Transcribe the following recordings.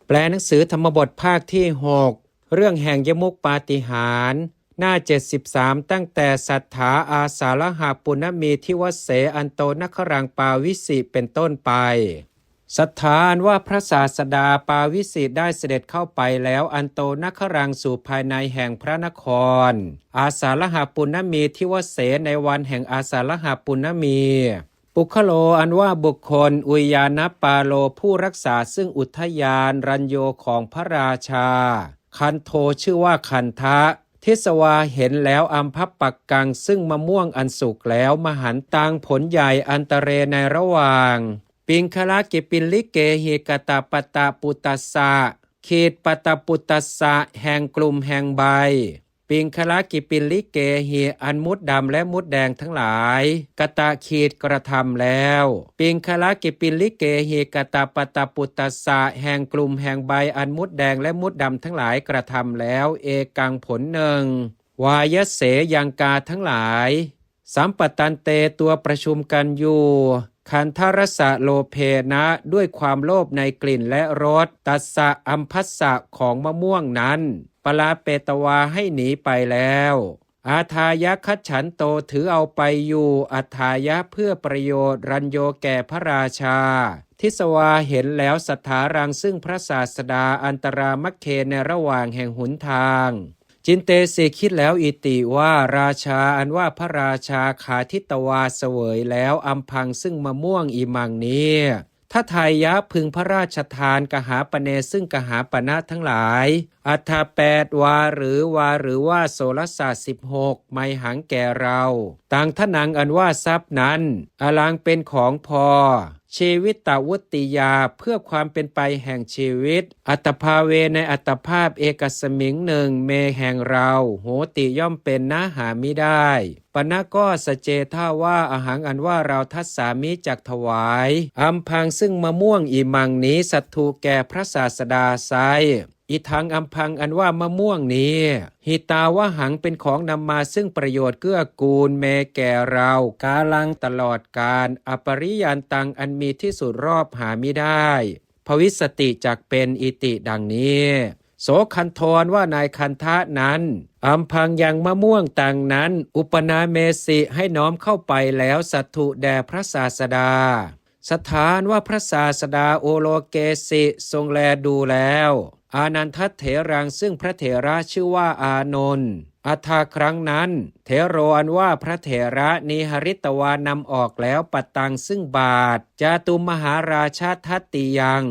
แปลหนังสือธรรมบทภาคที่6เรื่องแห่งยมุกปาฏิหาริย์หน้า73ตั้งแต่สัทธาอาสาลหาปุณมีทิวเสอันโตนครังปาวิสิเป็นต้นไปศรัทธาอันว่าพระศาสดาปาวิสิได้เสด็จเข้าไปแล้วอันโตนครังสู่ภายในแห่งพระนครอาสาลหาปุณมีทิวเสในวันแห่งอาสาลหาปุณมีปุคโลอันว่าบุคคลอุยานปาโลผู้รักษาซึ่งอุทยานรัญโยของพระราชาคันโทชื่อว่าคันทะทิสวาเห็นแล้วอัมพปักกังซึ่งมะม่วงอันสุกแล้วมหันตังผลใหญ่อันตเรในระหว่างปิงคละกิปิลิเกหิกตาปตาปุตตสะขีดปตาปุตตสะแห่งกลุ่มแห่งใบปิงคละกิปิลิเกหิอันมุดดำและมุดแดงทั้งหลายกตาขีดกระทำแล้วปิงคละกิปิลิเกหิกตาปตาปุตตสะแห่งกลุ่มแห่งใบอันมุดแดงและมุดดำทั้งหลายกระทำแล้วเอกังผลหนึ่งวายเสยังกาทั้งหลายสัมปตันเตตัวประชุมกันอยู่คันทรสะโลเพนะด้วยความโลภในกลิ่นและรสตัสสะอัมพัสสะของมะม่วงนั้นปลาเปตวาให้หนีไปแล้วอาทายะคัจฉันโตถือเอาไปอยู่อัทายะเพื่อประโยชน์รัญโยแก่พระราชาทิสวาเห็นแล้วสัทธารังซึ่งพระศาสดาอันตรามัคเคในระหว่างแห่งหนทางจินเตสิคิดแล้วอิติว่าราชาอันว่าพระราชาขาทิตวาเสวยแล้วอัมพังซึ่งมะม่วงอีมังนี้ถ้าทายะพึงพระราชทานกหาปเนซึ่งกหาปณะทั้งหลายอัฏฐ8วาหรือว่าโสรศาสตร์16ไมหังแก่เราต่างทนังอันว่าทรัพย์นั้นอลังเป็นของพอชีวิตตวุติยาเพื่อความเป็นไปแห่งชีวิตอัตภาเวในอัตภาพเอกสมิงหนึ่งเมแห่งเราโหติย่อมเป็นนะหามิได้ปณะก็สเจท่าว่าอาหารอันว่าเราทัสสามิจักถวายอัมพังซึ่งมะม่วงอีมังนี้สัตถุแก่พระศาสดาไซอีทังอัมพังอันว่ามะม่วงนี้หิตาวะหังเป็นของนำมาซึ่งประโยชน์เกื้อกูลเมแก่เรากาลังตลอดกาลอปริยันตังอันมีที่สุดรอบหามิได้ภวิสติจักเป็นอิติดังนี้โสคันธรว่านายคันทะนั้นอัมพังยังมะม่วงต่างนั้นอุปนาเมสิให้น้อมเข้าไปแล้วสัตถุแด่พระศาสดาสถานว่าพระศาสดาโอโลเกสิทรงแลดูแล้วอานันทเถรังซึ่งพระเถระชื่อว่าอานนท์อัฏฐครั้งนั้นเถโรอันว่าพระเถระนิหริตวานำออกแล้วปัตตังซึ่งบาทจาตุมหาราชาทัตติยัง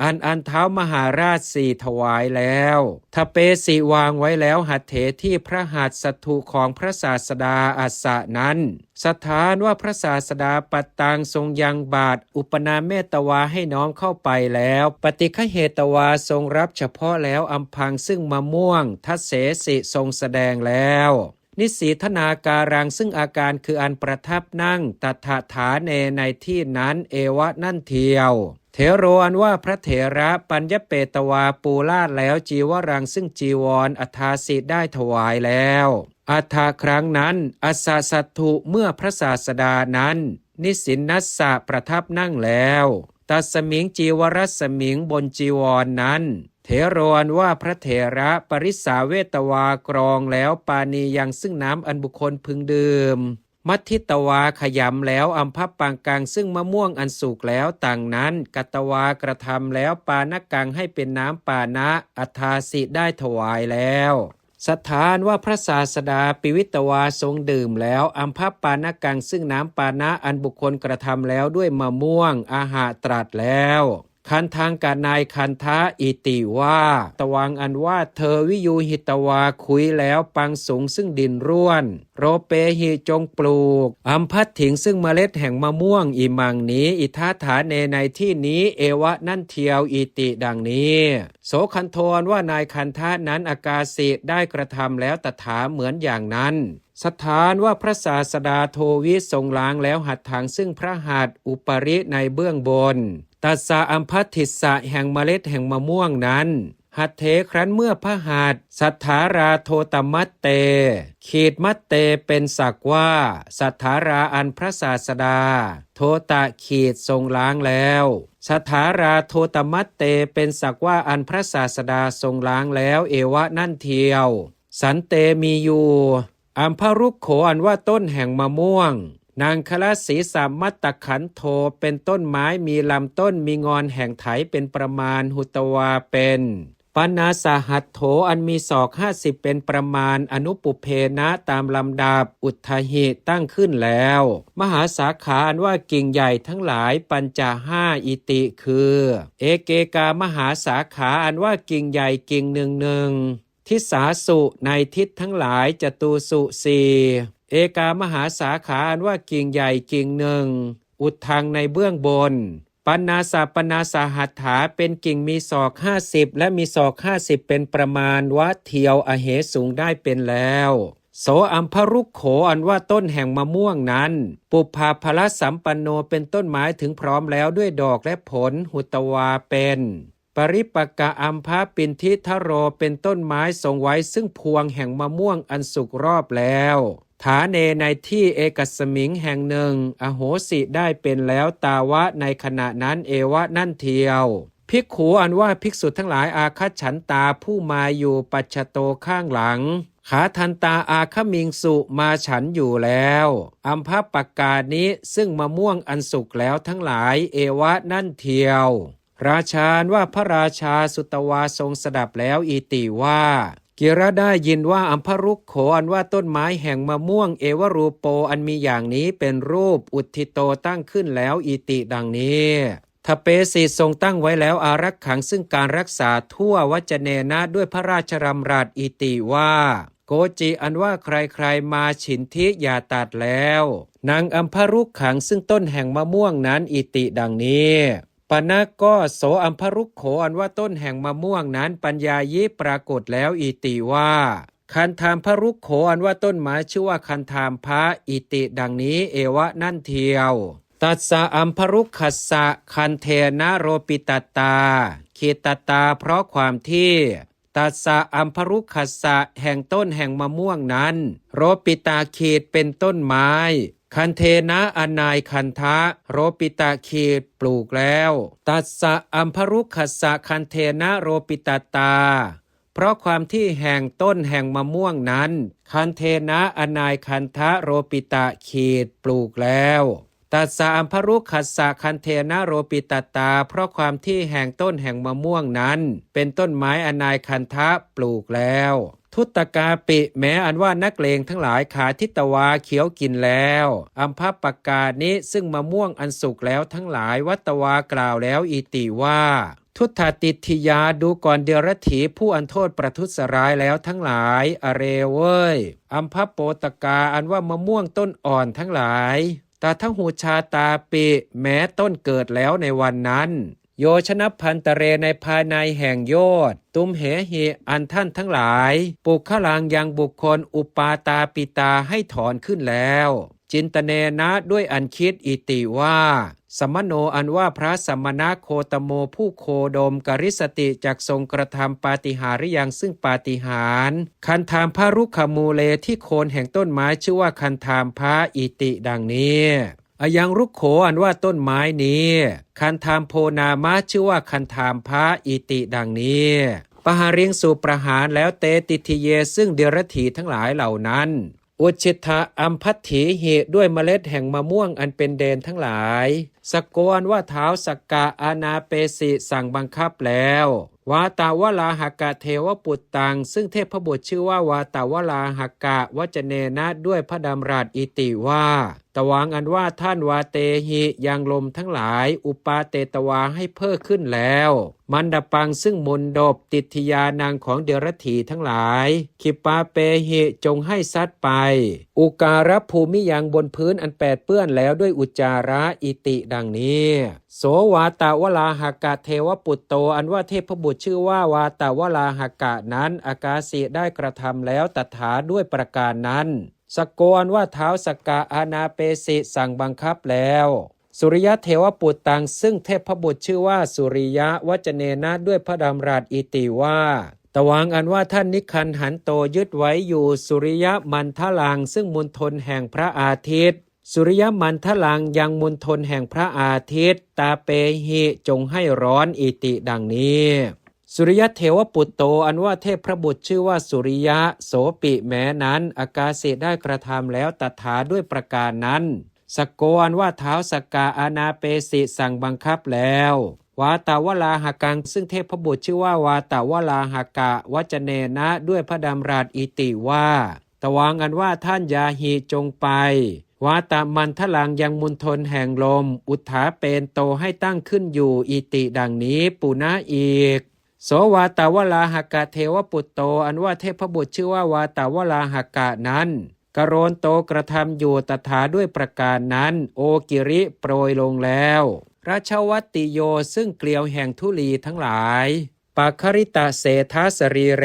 อันเท้ามหาราชสี่ถวายแล้วทเปสีวางไว้แล้วหัตเถที่พระหัตถ์สัตถุของพระศาสดาอัสสะนั้นสถานว่าพระศาสดาปัตตังทรงยังบาทอุปนาเมตวาให้น้อมเข้าไปแล้วปฏิฆเหตวาทรงรับเฉพาะแล้วอัมพังซึ่งมะม่วงทัสเสสิทรงแสดงแล้วนิสีธนาการังซึ่งอาการคืออันประทับนั่งตถาฐานเนในที่นั้นเอวะนั่นเทียวเถโรอันว่าพระเถระปัญญเปตวาปูลาดแล้วจีวรังซึ่งจีวรอัฏฐาสิได้ถวายแล้วอัฏฐาครั้งนั้นอัสสะสัตถุเมื่อพระศาสดานั้นนิสินนัสสะประทับนั่งแล้วตัสมิงจีวรสมิงบนจีวรนั้นเถโรอันว่าพระเถระปริสาเวตวากรองแล้วปานียังซึ่งน้ำอันบุคคลพึงดื่มมัทธิตวาขยำแล้วอัมพับปังกังซึ่งมะม่วงอันสุกแล้วต่างนั้นกัตวากระทำแล้วปานกังให้เป็นน้ำปานะอัฏฐาสิได้ถวายแล้วสถานว่าพระศาสดาปิวิตวาทรงดื่มแล้วอัมพับปานกังซึ่งน้ำปานะอันบุคคลกระทำแล้วด้วยมะม่วงอาหาตรัสแล้วคันทางการนายคันทะอิติว่าตวังอันว่าเธอวิยูหิตวาคุยแล้วปังสูงซึ่งดินร่วนโรเปหิจงปลูกอัมพัดถิงซึ่งเมล็ดแห่งมะม่วงอิมังนี้อิทาฐานในที่นี้เอวะนั่นเทียวอิติดังนี้โสคันธรว่านายคันทะนั้นอากาสิได้กระทำแล้วตถาเหมือนอย่างนั้นสถานว่าพระศาสดาโทวิทรงล้างแล้วหัตถางซึ่งพระหัตถ์อุปริในเบื้องบนตัสสะอัมพัทธิสสะแห่งเมล็ดแห่งมะม่วงนั้นห หัตเถครั้นเมื่อพระหัตถ์สัทธาราโทตมัตเตขีดมัตเตเป็นศักว่าสัทธาราอันพระศาสดาโทตะขีดทรงล้างแล้วสัทธาราโทตมัตเตเป็นศักว่าอันพระศาสดาทรงล้างแล้วเอวะนั่นเทียวสันเตมีอยู่อัมพรุกโขอันว่าต้นแห่งมะม่วงนางคลสีสามัตตขันโทเป็นต้นไม้มีลำต้นมีงอนแห่งไถเป็นประมาณหุตวาเป็นปนาสหัตโถอันมีศอก50เป็นประมาณอนุปุเพนะตามลำดับอุทธหิตั้งขึ้นแล้วมหาสาขาอันว่ากิ่งใหญ่ทั้งหลายปัญจห้าอิติคือเอเกกามหาสาขาอันว่ากิ่งใหญ่กิ่งหนึ่งทิสาสุในทิศทั้งหลายจตุสุสีเอกามหาสาขาอันว่ากิ่งใหญ่กิ่งหนึ่งอุดทางในเบื้องบนปนาสาหัตถาเป็นกิ่งมีศอก50และมีศอก50เป็นประมาณวัดเทียวอเหสูงได้เป็นแล้วโสอัมพรุกโขอันว่าต้นแห่งมะม่วงนั้นปุพพาภลสัมปันโนเป็นต้นไม้ถึงพร้อมแล้วด้วยดอกและผลหุตวาเป็นปริปกะอัมพาปินทิทโรเป็นต้นไม้ทรงไว้ซึ่งพวงแห่งมะม่วงอันสุกรอบแล้วฐาเนในที่เอกสมิงแห่งหนึ่งอโหสิได้เป็นแล้วตาวะในขณะนั้นเอวะนั่นเทียวภิกขุอันว่าภิกษุทั้งหลายอาคัจฉันตาผู้มาอยู่ปัจฉโตข้างหลังขาทันตาอาคมิงสุมาฉันอยู่แล้วอัมพปกานี้ซึ่งมะม่วงอันสุกแล้วทั้งหลายเอวะนั่นเทียวราชาว่าพระราชาสุตวาทรงสดับแล้วอิติว่ากิรได้ยินว่าอัมพรุกโขอันว่าต้นไม้แห่งมะม่วงเอวรูโปอันมีอย่างนี้เป็นรูปอุทธิโตตั้งขึ้นแล้วอิติดังนี้ทเปสีทรงตั้งไว้แล้วอารักขังซึ่งการรักษาทั่ววัจเนนะด้วยพระราชรำรัสอิติว่าโกจิอันว่าใครๆมาฉินทิอย่าตัดแล้วนางอัมพรุกขังซึ่งต้นแห่งมะม่วงนั้นอิติดังนี้ปนะก็โสอัมพรุกโขอันว่าต้นแห่งมะม่วงนั้นปัญญายิปรากฏแล้วอิติว่าคันธามพรุกโขอันว่าต้นไม้ชื่อว่าคันธามพระอิติดังนี้เอวะนั่นเทียวตัสสะอัมพรุกขัสสะคันเทนะโรปิตตาขีตตาเพราะความที่ตัสสะอัมพรุกขัสสะแห่งต้นแห่งมะม่วงนั้นโรปิตาขีดเป็นต้นไม้คันเทนะอนายคันทะโรปิตาขีดปลูกแล้วตัสสะอัมพรุกขัสสะคันเทนะโรปิตตาเพราะความที่แห่งต้นแห่งมะม่วงนั้นคันเทนะอนายคันทะโรปิตาขีดปลูกแล้วตัสสะอัมพรุกขัสสะคันเทนะโรปิตตาเพราะความที่แห่งต้นแห่งมะม่วงนั้นเป็นต้นไม้อนายคันทะปลูกแล้วทุตกาปิแม้อันว่านักเลงทั้งหลายขาทิตวาเขียวกินแล้วอัมพปกานี้ซึ่งมะม่วงอันสุกแล้วทั้งหลายวัตวากล่าวแล้วอิติว่าทุตถติทิยาดูก่อนเดรัจฉีผู้อันโทษประทุษร้ายแล้วทั้งหลายอเรเว้ยอัมพโปตกาอันว่ามะม่วงต้นอ่อนทั้งหลายตาทั้งหูชาตาปิแม้ต้นเกิดแล้วในวันนั้นโยชนพันตเรในภายในแห่งโยชน์ตุมเหหิอันท่านทั้งหลายปุคลังยังบุคคลอุปาตาปิตาให้ถอนขึ้นแล้วจินตเนนะด้วยอันคิดอิติว่าสมโนอันว่าพระสมณโคตโมผู้โคดมกริสติจักทรงกระทำปาฏิหาริย์ยังซึ่งปาฏิหาริย์คันธามพระรุขมูเลที่โคนแห่งต้นไม้ชื่อว่าคันธามพระอิติดังนี้อายังรุกโขอันว่าต้นไม้นี้คันธามโพนามะชื่อว่าคันธามพระอิติดังนี้ปหาริงสู่ประหารแล้วเตติทิเยซึ่งเดรัจฉีทั้งหลายเหล่านั้นอุชิตะอัมพัตถีหิด้วยเมล็ดแห่งมะม่วงอันเป็นเดนทั้งหลายสกกรว่าเท้าสกกะอานาเปสิสั่งบังคับแล้ววาตาวลาหกะเทวปุตตังซึ่งเทพบุตรชื่อว่าวาตาวลาหกะวจเนนะด้วยพระดำรัสอิติว่าตวังอันว่าท่านวาเตหิยังลมทั้งหลายอุปาเตตวาให้เพิ่มขึ้นแล้วมันดปังซึ่งมนดบติทยานางของเดรัจฉีทั้งหลายขิปาเปหิจงให้ซัดไปอุการภูมิยังบนพื้นอันแปดเปื้อนแล้วด้วยอุจจาระอิติดังนี้โสวาตาวลาหกะเทวปุตโตอันว่าเทพบุตรชื่อว่าวาตาวลาหกะนั้นอากาสิได้กระทำแล้วตถาด้วยประการนั้นสกกรว่าเท้าสกกะอานาเปสิสั่งบังคับแล้วโส สุริยะเทวปุตตังซึ่งเทพบุตรชื่อว่าสุริยะวจเนนะด้วยพระดำรัสอิติว่าตวังอันว่าท่านนิคันหันโตยึดไว้อยู่สุริยะมันทลังซึ่งมณฑลแห่งพระอาทิตย์สุริยมันทลังยังมณฑลแห่งพระอาทิตย์ตาเปหิจงให้ร้อนอิติดังนี้สุริยะเทวปุตโตอันว่าเทพพระบุตรชื่อว่าสุริยะโสปิแม้นั้นอากาสิได้กระทำแล้วตถาด้วยประการนั้นสกโกอันว่าเท้าสกกาอานาเปสิสั่งบังคับแล้ววาตาวลาหกังซึ่งเทพบุตรชื่อว่าวาตาวลาหกะวจเนนะด้วยพระดำรัสอิติว่าตวังอันว่าท่านยาหีจงไปวาตามันทลังยังมณฑลแห่งลมอุทธาเปนโตให้ตั้งขึ้นอยู่อิติดังนี้ปุณะอีกโสวาตาวลาหกะเทวปุตโตอันว่าเทพบุตรชื่อว่าวาตาวลาหกะนั้นกโรนโตกระทำอยู่ตถาด้วยประการนั้นโอกิริโปรยลงแล้วราชวัตติโยซึ่งเกลียวแห่งธุลีทั้งหลายปัคคริตะเศธาสรีเร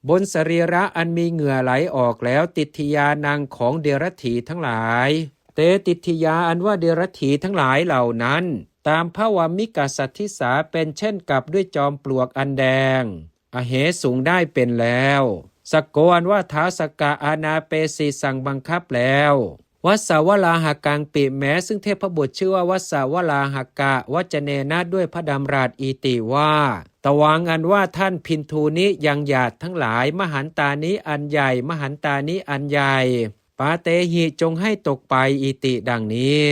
บนสรีระอันมีเหงื่อไหลออกแล้วติทยานังของเดรัจฉีทั้งหลายเตติทยาอันว่าเดรัจฉีทั้งหลายเหล่านั้นตามพระวามิกสัทธิสาเป็นเช่นกับด้วยจอมปลวกอันแดงอเหสูงได้เป็นแล้วสกโกอันว่าท้าวสกกาอานาเปสีสั่งบังคับแล้ววัสสาวลาหกังปิแม้ซึ่งเทพบุตรชื่อว่าวัสสาวลาหกะวจเนนะด้วยพระดำรัสอิติว่าตวังอันว่าท่านพินทูนิยังหยาดทั้งหลายมหันตานิอันใหญ่มหันตานิอันใหญ่ปาเตหิจงให้ตกไปอิติดังนี้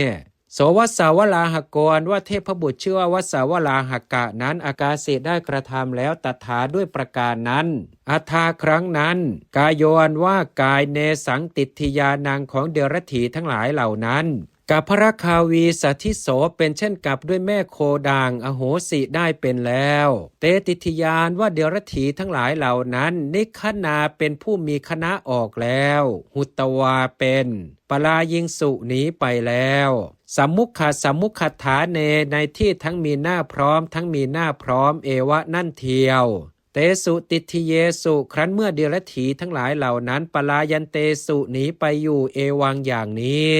โสวัสสาวลาหโกอันว่าเทพบุตรชื่อว่าวัสสาวลาหกะนั้นอากาสิได้กระทำแล้วตถาด้วยประการนั้นอัฏฐาครั้งนั้นกายโยอันว่ากายเนสังติทยานังของเดรัจฉีทั้งหลายเหล่านั้นกับพระคาวีสัทธิโสเป็นเช่นกับด้วยแม่โคด่างอโหสิได้เป็นแล้วเตติทยานว่าเดรัจฉีทั้งหลายเหล่านั้นนิคนาเป็นผู้มีคณะออกแล้วหุตวาเป็นปลายิงสุหนีไปแล้วสัมมุขฐาเนในที่ทั้งมีหน้าพร้อมทั้งมีหน้าพร้อมเอวะนั่นเทียวเตสุติทิเยสุครั้นเมื่อเดรัจฉีทั้งหลายเหล่านั้นปลายันเตสุหนีไปอยู่เอวังอย่างนี้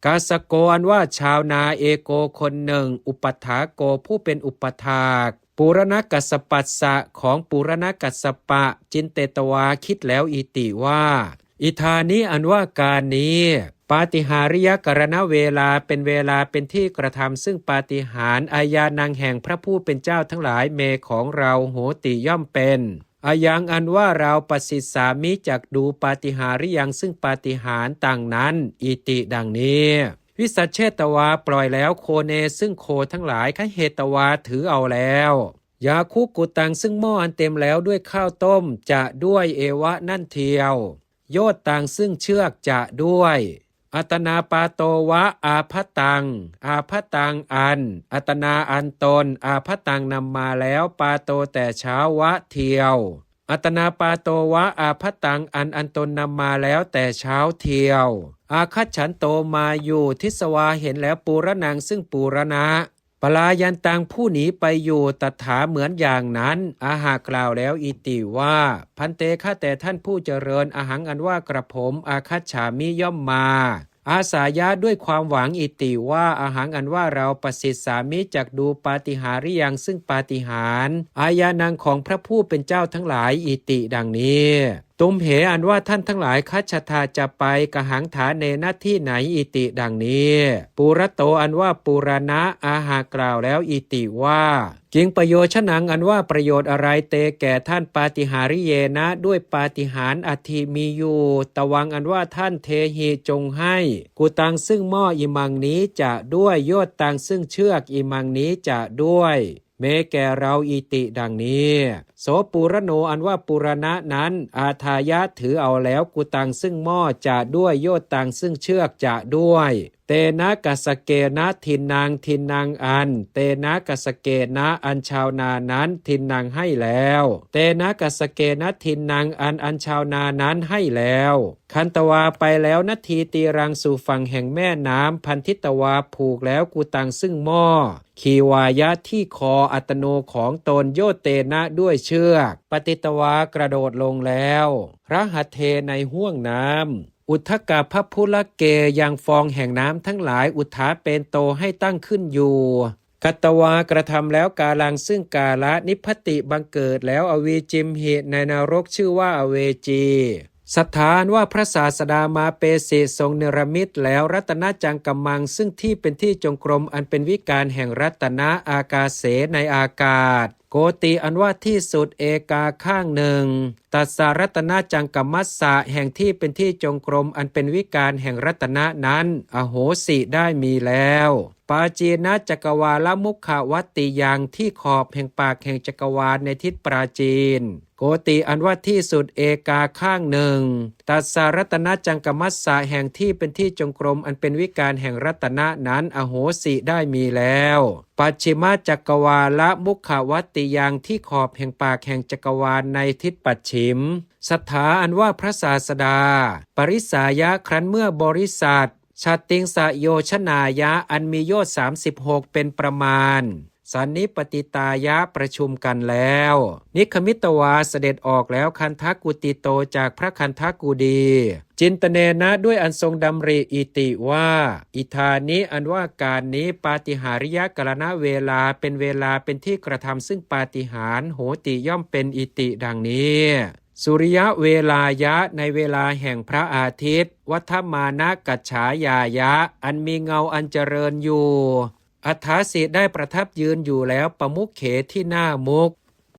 กาสโกอันว่าชาวนาเอโกคนหนึ่งอุปถาโกผู้เป็นอุปถากปุรณกัสสปัสสะของปุรณกัสสปะจินเตตวาคิดแล้วอิติว่าอิธานี้อันว่าการนี้ปาฏิหาริยกรณเวลาเป็นที่กระทำซึ่งปาฏิหาริย์อาญานังแห่งพระผู้เป็นเจ้าทั้งหลายเมของเราโหติย่อมเป็นอายังอันว่าเราประสิทธิสามิจักดูปาฏิหาริยังซึ่งปาฏิหาริย์ต่างนั้นอิติดังนี้วิสัชเชตวาปล่อยแล้วโคเนซึ่งโคทั้งหลายขเหตวาถือเอาแล้วยาคุกุตังซึ่งหม้ออันเต็มแล้วด้วยข้าวต้มจะด้วยเอวะนั่นเทียวโยตตังซึ่งเชือกจะด้วยอัตนาปาโตวะอาภัตตังอันอัตนาอันตนอาภัตตังนำมาแล้วปาโตแต่เช้าวะเทียวอัตนาปาโตวะอาภัตตังอันตนนำมาแล้วแต่เช้าเทียวอาคัจฉันโตมาอยู่ทิสวาเห็นแล้วปูระนังซึ่งปูระนะปลายันตังผู้หนีไปอยู่ตถาเหมือนอย่างนั้นอาหากล่าวแล้วอิติว่าพันเตข้าแต่ท่านผู้เจริญอาหังอันว่ากระผมอาคัจฉามิย่อมมาอาสายะด้วยความหวังอิติว่าอาหังอันว่าเราประสิทธิสามิจักดูปาฏิหาริยังซึ่งปาฏิหาริย์อาญานังของพระผู้เป็นเจ้าทั้งหลายอิติดังนี้ตุมเหอันว่าท่านทั้งหลายคัจฉทาจะไปกหังฐานเนณที่ไหนอิติดังนี้ปุระโตอันว่าปุราณะอาหากล่าวแล้วอิติว่าจริงประโยชน์ฉนังอันว่าประโยชน์อะไรเตแก่ท่านปาฏิหาริเยนะด้วยปาฏิหาริย์อธิมีอยู่ตวังอันว่าท่านเทหิจงให้กุตังซึ่งหม้ออิมังนี้จะด้วยโยตตังซึ่งเชือกอิมังนี้จะด้วยเมแก่เราอิติดังนี้โสปุระโนอันว่าปุรณะนั้นอาทายะถือเอาแล้วกุตังซึ่งหม้อจะด้วยโยตตังซึ่งเชือกจะด้วยเตนะกัสเกนะทินนางอันเตนะกัสเกนะอันชาวนานั้นทินนางให้แล้วเตนะกัสเกนะทินนางอันชาวนานั้นให้แล้วคันตวาไปแล้วนาทีตีรังสู่ฝั่งแห่งแม่น้ำพันธิตวาผูกแล้วกุตังซึ่งหม้อขีวายะที่คออัตโนของตนโยเตนะด้วยเชือกปฏิตวากระโดดลงแล้วระหัตเทในห้วงน้ำ อุทธกาพพุละเกยังฟองแห่งน้ำทั้งหลายอุทาเป็นโตให้ตั้งขึ้นอยู่กัตตวากระทำแล้วกาลังซึ่งกาละนิพพติบังเกิดแล้วอวีจิมหิในนรกชื่อว่าอเวจีสถานว่าพระศาสดามาเปสิทรงเนรมิตแล้วรัตนจังกัมมังซึ่งที่เป็นที่จงกรมอันเป็นวิการแห่งรัตนะอากาเสในอากาศโกติอันว่าที่สุดเอกาข้างหนึ่งตัสสารัตนจังกัมมัสสะแห่งที่เป็นที่จงกรมอันเป็นวิการแห่งรัตนะนั้นอโหสิได้มีแล้วปาจีนะจักรวาลมุขวัตติยังที่ขอบแห่งปากแห่งจักรวาลในทิศปราจีนโกติอันว่าที่สุดเอกาข้างหนึ่งตัสสารัตนจังกัมมัสสะแห่งที่เป็นที่จงกรมอันเป็นวิการแห่งรัตนะนั้นอโหสิได้มีแล้วปัจฉิมจักรวาลมุขวัตติยังที่ขอบแห่งปากแห่งจักรวาลในทิศปัจฉิมสถาอันว่าพระศาสดาปริสายะครั้นเมื่อบริษัทชาติงสโยชนายะอันมีโยชน์36เป็นประมาณสันนิปติตายะประชุมกันแล้วนิคมิตวาเสด็จออกแล้วคันทกุติโตจากพระคันทกุดีจินตเนนะด้วยอันทรงดำริอิติว่าอิธานิอันว่าการนี้ปาฏิหาริยกรณเวลาเป็นเวลาเป็นที่กระทำซึ่งปาฏิหาริย์โหติย่อมเป็นอิติดังนี้สุริยะเวลายะในเวลาแห่งพระอาทิตย์วัฏมานะกัจฉายายะอันมีเงาอันเจริญอยู่อัฏฐาสิได้ประทับยืนอยู่แล้วประมุขเขที่หน้ามุก